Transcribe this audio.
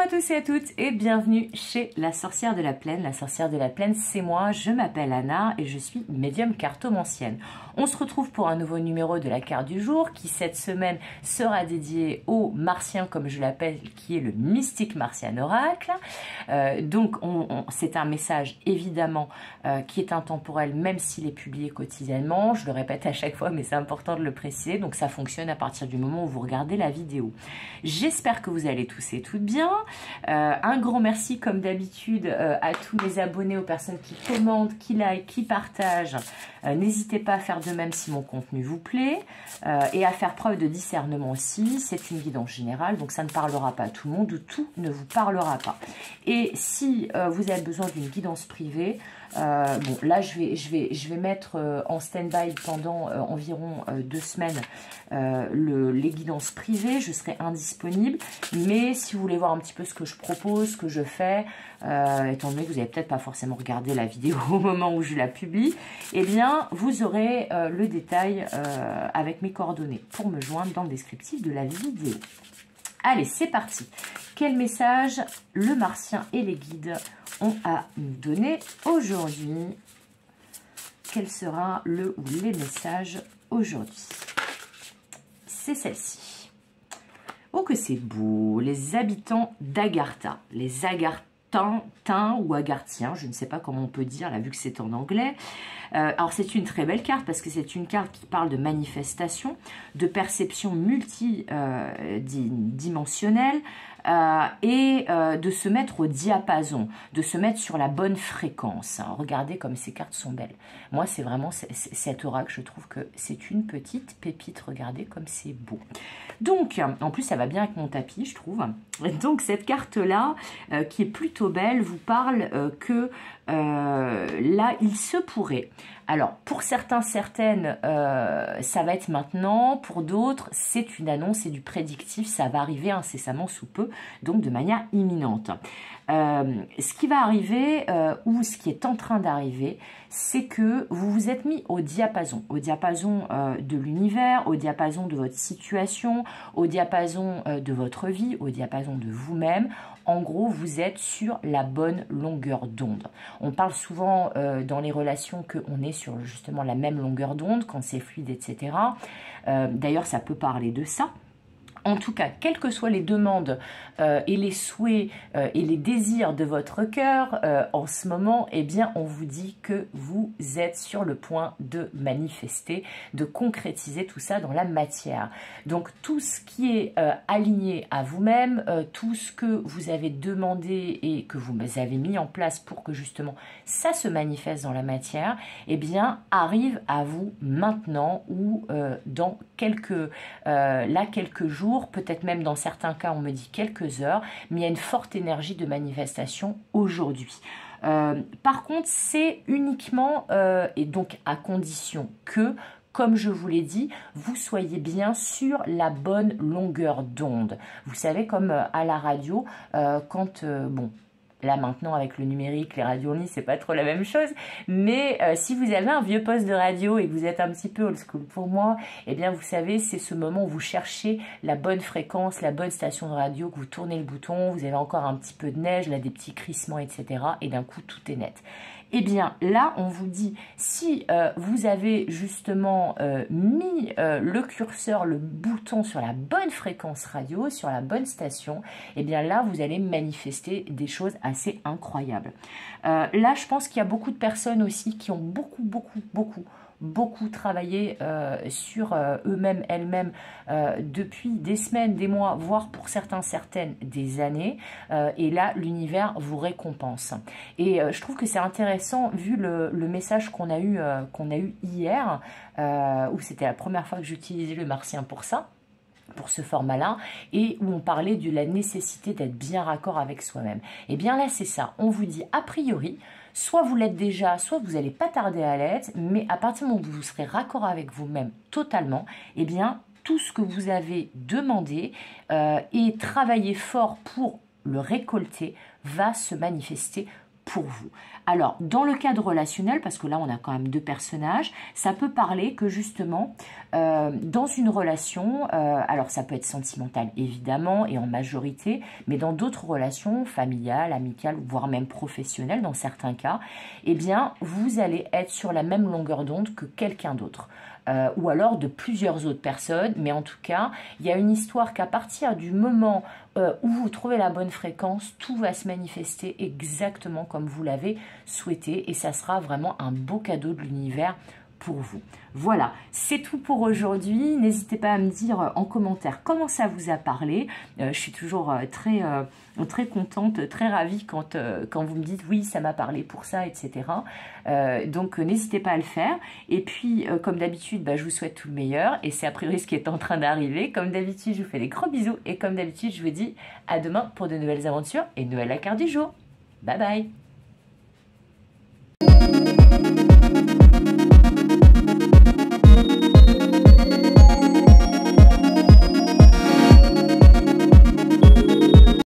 à tous et à toutes et bienvenue chez La Sorcière de la Plaine. La Sorcière de la Plaine, c'est moi, je m'appelle Anna et je suis médium cartomancienne. On se retrouve pour un nouveau numéro de la carte du jour qui cette semaine sera dédié au martien comme je l'appelle, qui est le mystique martien oracle. Donc c'est un message évidemment qui est intemporel même s'il est publié quotidiennement. Je le répète à chaque fois mais c'est important de le préciser. Donc ça fonctionne à partir du moment où vous regardez la vidéo. J'espère que vous allez tous et toutes bien. Un grand merci comme d'habitude à tous les abonnés, aux personnes qui commentent, qui like, qui partagent. N'hésitez pas à faire de même si mon contenu vous plaît et à faire preuve de discernement aussi. C'est une guidance générale, donc ça ne parlera pas à tout le monde ou tout ne vous parlera pas. Et si vous avez besoin d'une guidance privée, bon là je vais mettre en stand-by pendant environ 2 semaines les guidances privées. Je serai indisponible, mais si vous voulez voir un petit peu ce que je propose, ce que je fais, étant donné que vous n'avez peut-être pas forcément regardé la vidéo au moment où je la publie, eh bien vous aurez le détail avec mes coordonnées pour me joindre dans le descriptif de la vidéo. Allez, c'est parti. Quel message le martien et les guides ont à nous donner aujourd'hui? Quel sera le ou les messages aujourd'hui? C'est celle-ci. Oh, que c'est beau! Les habitants d'Agartha. Les Agarthins ou Agarthiens, je ne sais pas comment on peut dire, là, vu que c'est en anglais. Alors, c'est une très belle carte parce que c'est une carte qui parle de manifestation, de perception multidimensionnelle et de se mettre au diapason, de se mettre sur la bonne fréquence. Regardez comme ces cartes sont belles. Moi, c'est vraiment cet oracle, je trouve que c'est une petite pépite. Regardez comme c'est beau. Donc, en plus, ça va bien avec mon tapis, je trouve. Donc, cette carte-là, qui est plutôt belle, vous parle que là, il se pourrait. Alors, pour certains, certaines, ça va être maintenant. Pour d'autres, c'est une annonce, c'est du prédictif. Ça va arriver incessamment sous peu, donc de manière imminente. Ce qui va arriver, ou ce qui est en train d'arriver, c'est que vous vous êtes mis au diapason de l'univers, au diapason de votre situation, au diapason de votre vie, au diapason de vous-même. En gros, vous êtes sur la bonne longueur d'onde. On parle souvent dans les relations qu'on est sur justement la même longueur d'onde, quand c'est fluide, etc. D'ailleurs, ça peut parler de ça. En tout cas, quelles que soient les demandes et les souhaits et les désirs de votre cœur, en ce moment, eh bien, on vous dit que vous êtes sur le point de manifester, de concrétiser tout ça dans la matière. Donc, tout ce qui est aligné à vous-même, tout ce que vous avez demandé et que vous avez mis en place pour que justement ça se manifeste dans la matière, eh bien, arrive à vous maintenant ou dans quelques jours, peut-être même dans certains cas on me dit quelques heures, mais il y a une forte énergie de manifestation aujourd'hui. Par contre, c'est uniquement, et donc à condition que, comme je vous l'ai dit, vous soyez bien sur la bonne longueur d'onde. Vous savez, comme à la radio, quand, bon, là maintenant avec le numérique, les radios en ligne, c'est pas trop la même chose. Mais si vous avez un vieux poste de radio et que vous êtes un petit peu old school pour moi, eh bien vous savez, c'est ce moment où vous cherchez la bonne fréquence, la bonne station de radio, que vous tournez le bouton, vous avez encore un petit peu de neige, là des petits crissements, etc. Et d'un coup tout est net. Eh bien là, on vous dit, si vous avez justement mis le curseur, le bouton sur la bonne fréquence radio, sur la bonne station, eh bien là, vous allez manifester des choses assez incroyables. Là, je pense qu'il y a beaucoup de personnes aussi qui ont beaucoup travaillé sur eux-mêmes, elles-mêmes, depuis des semaines, des mois, voire pour certains, certaines, des années. Et là, l'univers vous récompense. Et je trouve que c'est intéressant, vu le message qu'on a eu hier, où c'était la première fois que j'utilisais le martien pour ça, pour ce format-là, et où on parlait de la nécessité d'être bien raccord avec soi-même. Et bien là, c'est ça. On vous dit, a priori, soit vous l'êtes déjà, soit vous n'allez pas tarder à l'être, mais à partir du moment où vous serez raccord avec vous-même totalement, eh bien, tout ce que vous avez demandé et travaillé fort pour le récolter va se manifester pour vous. Alors, dans le cadre relationnel, parce que là, on a quand même deux personnages, ça peut parler que justement, dans une relation, alors ça peut être sentimental évidemment et en majorité, mais dans d'autres relations, familiales, amicales, voire même professionnelles dans certains cas, eh bien, vous allez être sur la même longueur d'onde que quelqu'un d'autre. Ou alors de plusieurs autres personnes, mais en tout cas, il y a une histoire qu'à partir du moment où vous trouvez la bonne fréquence, tout va se manifester exactement comme vous l'avez souhaité et ça sera vraiment un beau cadeau de l'univers pour vous. Voilà, c'est tout pour aujourd'hui. N'hésitez pas à me dire en commentaire comment ça vous a parlé. Je suis toujours très contente, très ravie quand vous me dites oui, ça m'a parlé pour ça, etc. Donc n'hésitez pas à le faire. Et puis, comme d'habitude, je vous souhaite tout le meilleur. Et c'est a priori ce qui est en train d'arriver. Comme d'habitude, je vous fais des gros bisous. Et comme d'habitude, je vous dis à demain pour de nouvelles aventures et Noël la carte du jour. Bye bye!